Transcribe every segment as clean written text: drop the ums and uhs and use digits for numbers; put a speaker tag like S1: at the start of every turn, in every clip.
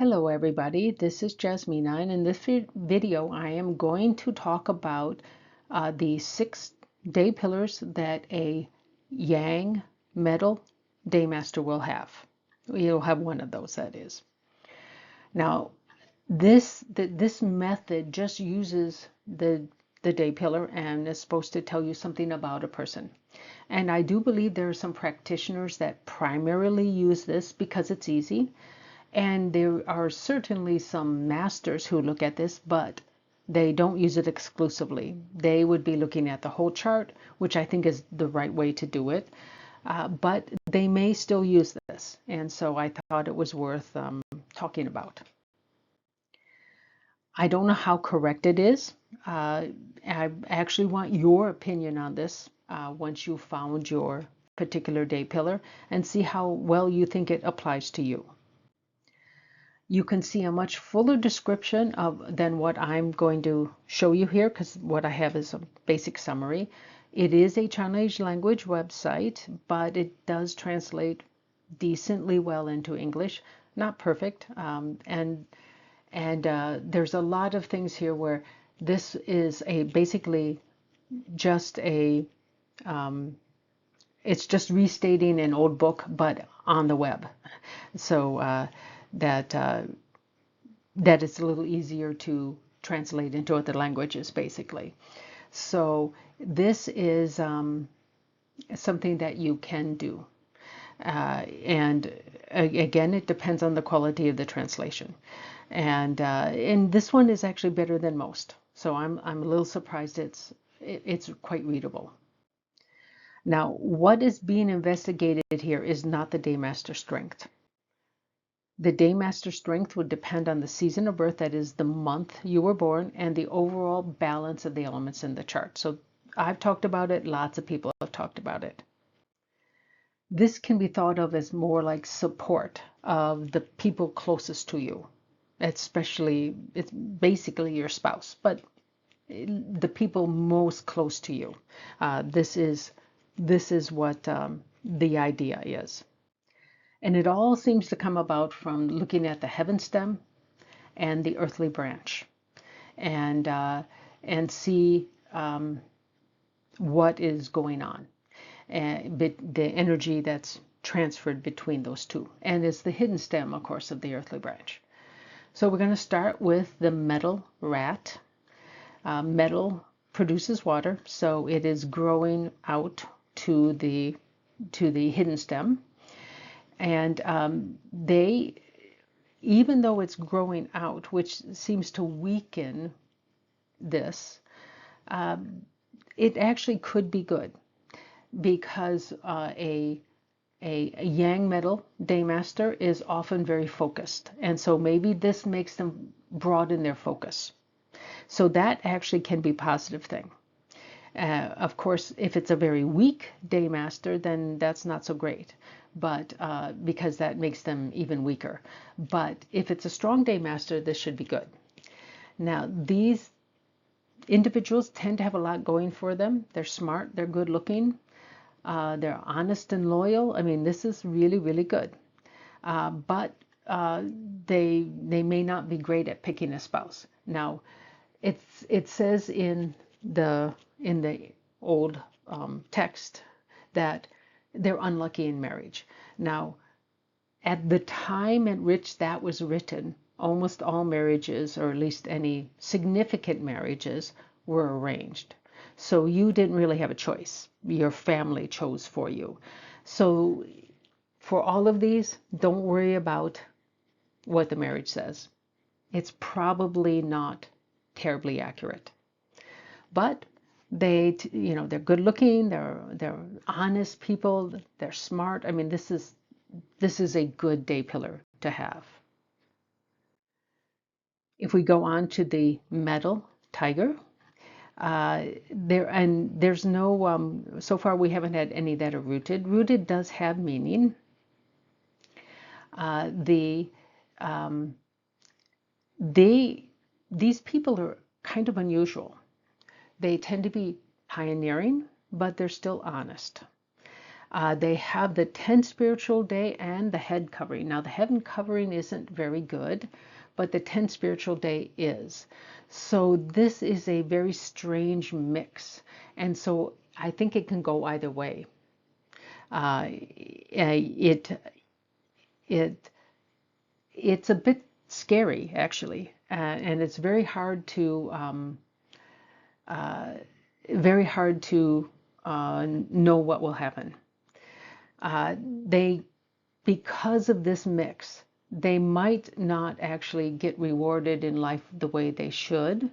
S1: Hello everybody, this is Jasmina, and in this video I am going to talk about the 6 day pillars that a Yang metal daymaster will have. You'll have one of those, that is. Now this method just uses the day pillar and is supposed to tell you something about a person. And I do believe there are some practitioners that primarily use this because it's easy. And there are certainly some masters who look at this, but they don't use it exclusively. They would be looking at the whole chart, which I think is the right way to do it. But they may still use this. And so I thought it was worth talking about. I don't know how correct it is. I actually want your opinion on this once you found your particular day pillar and see how well you think it applies to you. You can see a much fuller description than what I'm going to show you here, because what I have is a basic summary. It is a Chinese language website, but it does translate decently well into English. Not perfect, and there's a lot of things here where this is basically just it's just restating an old book, but on the web. So that it's a little easier to translate into other languages, basically. So this is something that you can do. And again, it depends on the quality of the translation. And this one is actually better than most. So I'm a little surprised it's quite readable. Now, what is being investigated here is not the daymaster strength. The daymaster strength would depend on the season of birth, that is the month you were born, and the overall balance of the elements in the chart. So I've talked about it, lots of people have talked about it. This can be thought of as more like support of the people closest to you, especially, it's basically your spouse, but the people most close to you. This is what the idea is. And it all seems to come about from looking at the heaven stem and the earthly branch, and see what is going on, and the energy that's transferred between those two. And it's the hidden stem, of course, of the earthly branch. So we're going to start with the metal rat. Metal produces water, so it is growing out to the hidden stem. And even though it's growing out, which seems to weaken this, it actually could be good, because a yang metal daymaster is often very focused, and so maybe this makes them broaden their focus. So that actually can be a positive thing. Of course, if it's a very weak daymaster, then that's not so great, but because that makes them even weaker. But if it's a strong daymaster, this should be good. Now, these individuals tend to have a lot going for them. They're smart, they're good looking, they're honest and loyal. I mean, this is really, really good. But they may not be great at picking a spouse. Now, it says in the old text that they're unlucky in marriage. Now, at the time at which that was written, almost all marriages, or at least any significant marriages, were arranged. So you didn't really have a choice. Your family chose for you. So for all of these, don't worry about what the marriage says. It's probably not terribly accurate. But they're good looking, they're honest people, they're smart. I mean, this is a good day pillar to have. If we go on to the metal tiger, there's no so far we haven't had any that are rooted. Rooted does have meaning. These people are kind of unusual. They tend to be pioneering, but they're still honest. They have the 10 spiritual day and the head covering. Now, the head covering isn't very good, but the 10 spiritual day is. So this is a very strange mix. And so I think it can go either way. It it it's a bit scary actually, and it's very hard to know what will happen. They Because of this mix, they might not actually get rewarded in life the way they should.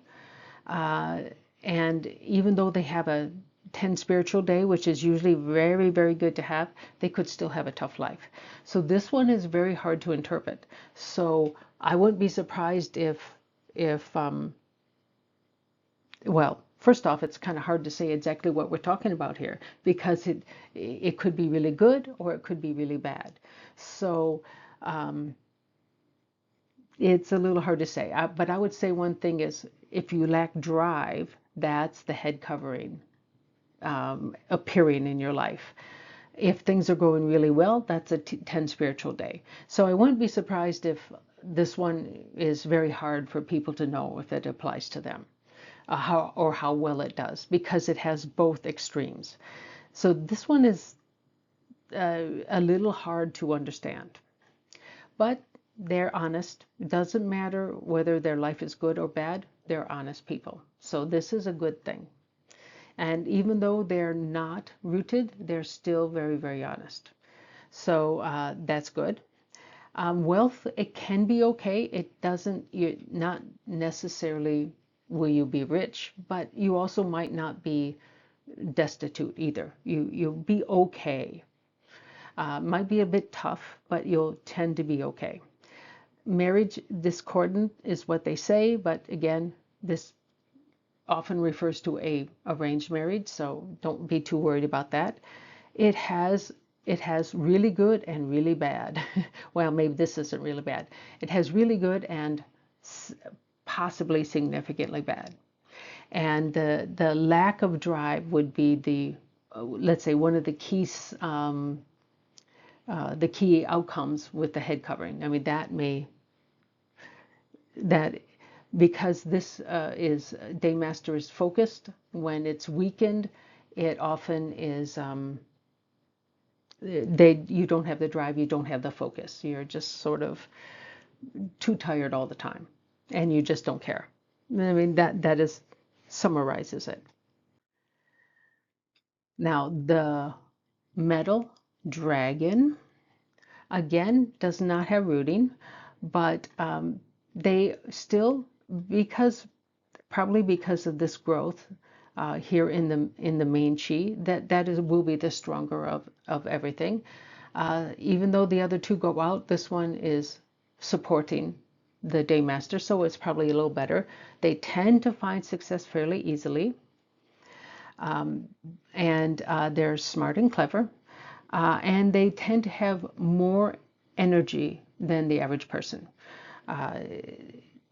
S1: Uh, and even though they have a 10 spiritual day, which is usually very, very good to have, they could still have a tough life. So this one is very hard to interpret. So I wouldn't be surprised if well, first off, it's kind of hard to say exactly what we're talking about here because it could be really good or it could be really bad. So um, it's a little hard to say. But I would say one thing is if you lack drive, that's the head covering appearing in your life. If things are going really well, that's a 10 spiritual day. So I wouldn't be surprised if this one is very hard for people to know if it applies to them, how well it does, because it has both extremes. So this one is a little hard to understand. But they're honest. It doesn't matter whether their life is good or bad, they're honest people. So this is a good thing. And even though they're not rooted, they're still very, very honest. So that's good. Wealth, it can be okay. It doesn't, you're not necessarily will you be rich, but you also might not be destitute either. You'll be okay. Might be a bit tough, but you'll tend to be okay. Marriage discordant is what they say, but again, this often refers to a arranged marriage, so don't be too worried about that. It has it has really good and really bad. Well, maybe this isn't really bad. It has really good and possibly significantly bad. And the lack of drive would be let's say one of the key outcomes with the head covering. I mean, that because this is Daymaster is focused. When it's weakened, it often is you don't have the drive, you don't have the focus. You're just sort of too tired all the time, and you just don't care. I mean, that is summarizes it. Now the metal dragon again does not have rooting, but they still, because probably because of this growth here in the main chi, that is will be the stronger of everything. Even though the other two go out, this one is supporting the Daymaster, so it's probably a little better. They tend to find success fairly easily, and they're smart and clever, and they tend to have more energy than the average person. Uh,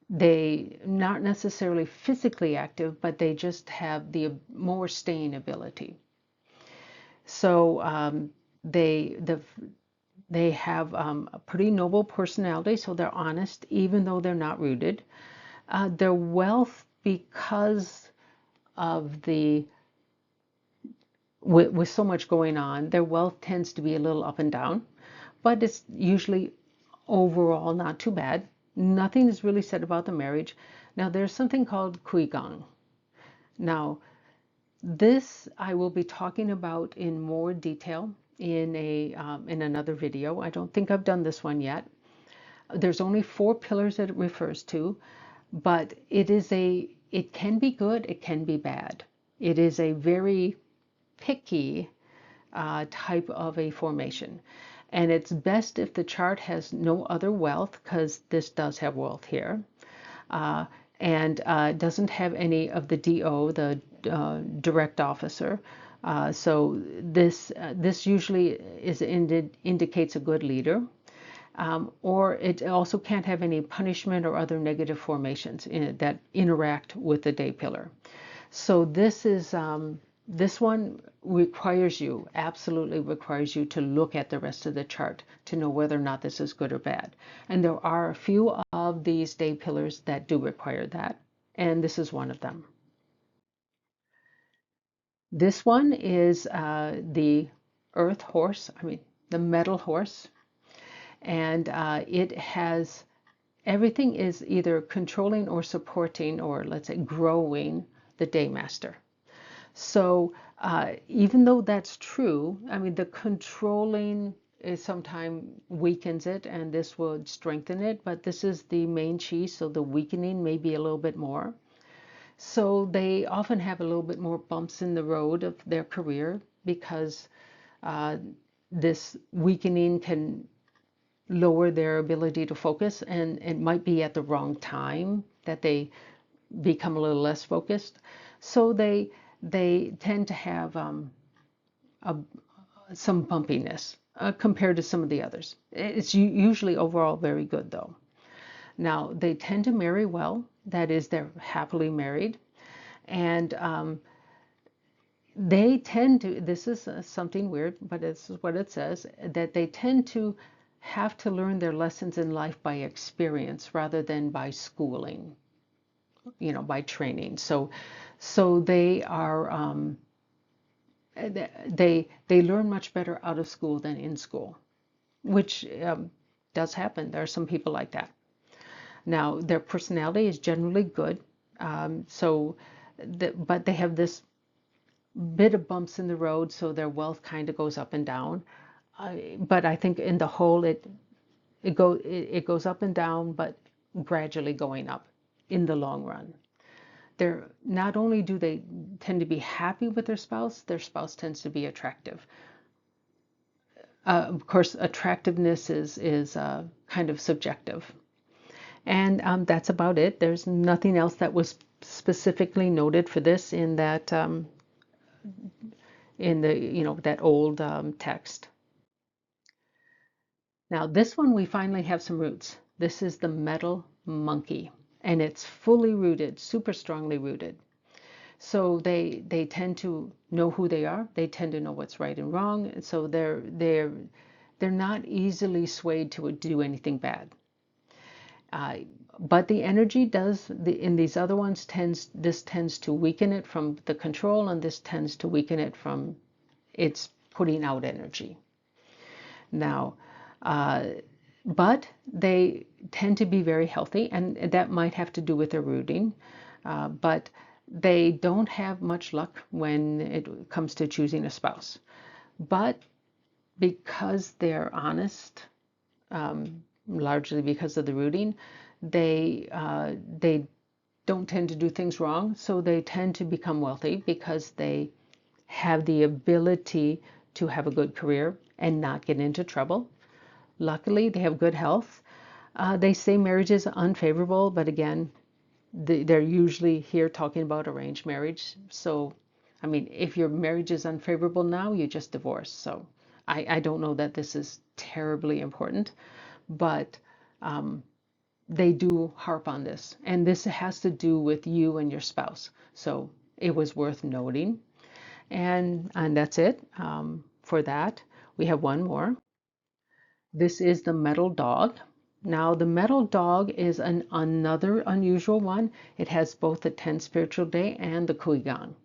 S1: they not necessarily physically active, but they just have the more staying ability. So they have a pretty noble personality, so they're honest, even though they're not rooted. Their wealth, because of with so much going on, their wealth tends to be a little up and down, but it's usually overall not too bad. Nothing is really said about the marriage. Now, there's something called Geng. Now, this I will be talking about in more detail in another video. I don't think I've done this one yet. There's only 4 pillars that it refers to, but it can be good, it can be bad. It is a very picky type of a formation. And it's best if the chart has no other wealth, because this does have wealth here, uh, and doesn't have any of the DO, the direct officer. So this usually indicates a good leader. Or it also can't have any punishment or other negative formations that interact with the day pillar. So this is This one requires you, absolutely requires you to look at the rest of the chart to know whether or not this is good or bad. And there are a few of these day pillars that do require that, and this is one of them. This one is the earth horse, the metal horse, and it has everything is either controlling or supporting, or let's say growing the day master. So even though that's true, the controlling is sometimes weakens it, and this would strengthen it, but this is the main chi, so the weakening may be a little bit more. So they often have a little bit more bumps in the road of their career because uh, this weakening can lower their ability to focus, and it might be at the wrong time that they become a little less focused. So they tend to have a, some bumpiness compared to some of the others. It's usually overall very good though. Now they tend to marry well. That is, they're happily married, and they tend to. This is something weird, but this is what it says, that they tend to have to learn their lessons in life by experience rather than by schooling, by training. So they are they learn much better out of school than in school, which does happen. There are some people like that. Now their personality is generally good, but they have this bit of bumps in the road, so their wealth kind of goes up and down. But I think in the whole, it goes up and down, but gradually going up in the long run. They're not only do they tend to be happy with their spouse tends to be attractive. Of course, attractiveness is kind of subjective, and that's about it. There's nothing else that was specifically noted for this in that in the that old text. Now this one we finally have some roots. This is the metal monkey, and it's fully rooted, super strongly rooted. So they tend to know who they are. They tend to know what's right and wrong. And so they're not easily swayed to do anything bad. Uh, but the energy does in these other ones tends to weaken it from the control, and this tends to weaken it from its putting out energy. Now, uh, but they tend to be very healthy, and that might have to do with their rooting. But they don't have much luck when it comes to choosing a spouse. But because they're honest, largely because of the rooting, they don't tend to do things wrong. So they tend to become wealthy because they have the ability to have a good career and not get into trouble. Luckily, they have good health. They say marriage is unfavorable, but again, they're usually here talking about arranged marriage. So, if your marriage is unfavorable now, you just divorce. So, I don't know that this is terribly important, but they do harp on this. And this has to do with you and your spouse. So, it was worth noting. And that's it for that. We have one more. This is the metal dog. Now, the metal dog is another unusual one. It has both the 10 spiritual day and the Kui Gong.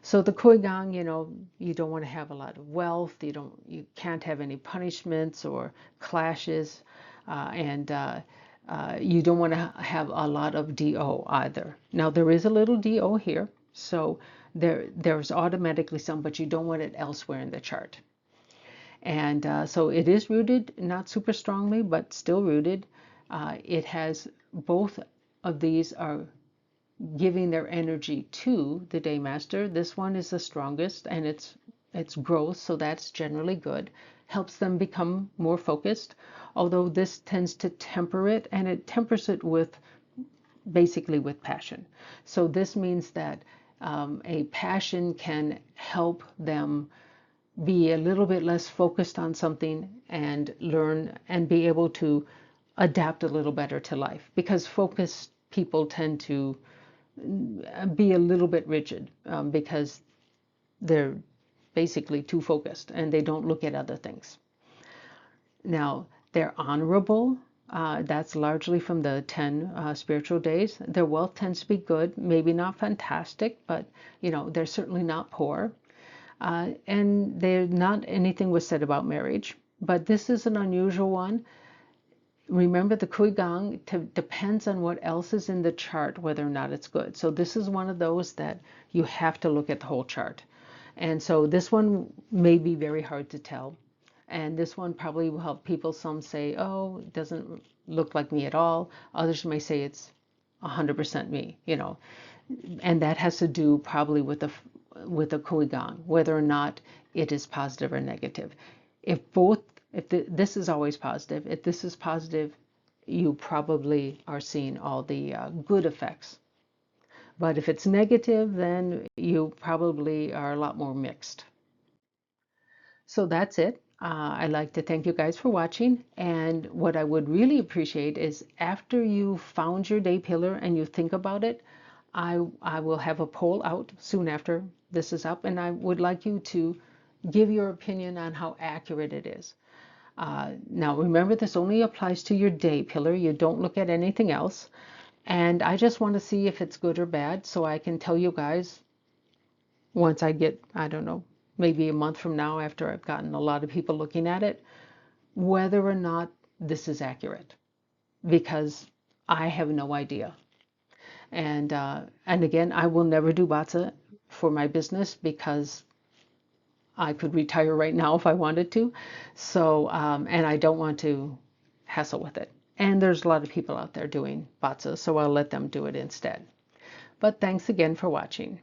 S1: So the Kui Gong, you don't want to have a lot of wealth. You can't have any punishments or clashes, and you don't want to have a lot of DO either. Now, there is a little DO here, so there's automatically some, but you don't want it elsewhere in the chart. And so it is rooted, not super strongly, but still rooted. It has both of these are giving their energy to the day master. This one is the strongest, and it's growth, so that's generally good. Helps them become more focused, although this tends to temper it, and it tempers it with basically with passion. So this means that a passion can help them be a little bit less focused on something and learn and be able to adapt a little better to life, because focused people tend to be a little bit rigid because they're basically too focused and they don't look at other things. Now, they're honorable. That's largely from the 10 spiritual days. Their wealth tends to be good, maybe not fantastic, but they're certainly not poor. And they're not anything was said about marriage. But this is an unusual one. Remember, the Geng depends on what else is in the chart, whether or not it's good. So this is one of those that you have to look at the whole chart. And so this one may be very hard to tell. And this one probably will help people. Some say, oh, it doesn't look like me at all. Others may say it's 100% me, And that has to do probably with the Geng, whether or not it is positive or negative. This is always positive, if this is positive, you probably are seeing all the good effects. But if it's negative, then you probably are a lot more mixed. So that's it. I'd like to thank you guys for watching. And what I would really appreciate is after you found your day pillar and you think about it, I will have a poll out soon after this is up. And I would like you to give your opinion on how accurate it is. Now, remember, this only applies to your day pillar. You don't look at anything else. And I just want to see if it's good or bad so I can tell you guys once I get, I don't know, maybe a month from now after I've gotten a lot of people looking at it, whether or not this is accurate, because I have no idea. And again, I will never do Batsa for my business because I could retire right now if I wanted to. So, and I don't want to hassle with it. And there's a lot of people out there doing Batsa, so I'll let them do it instead. But thanks again for watching.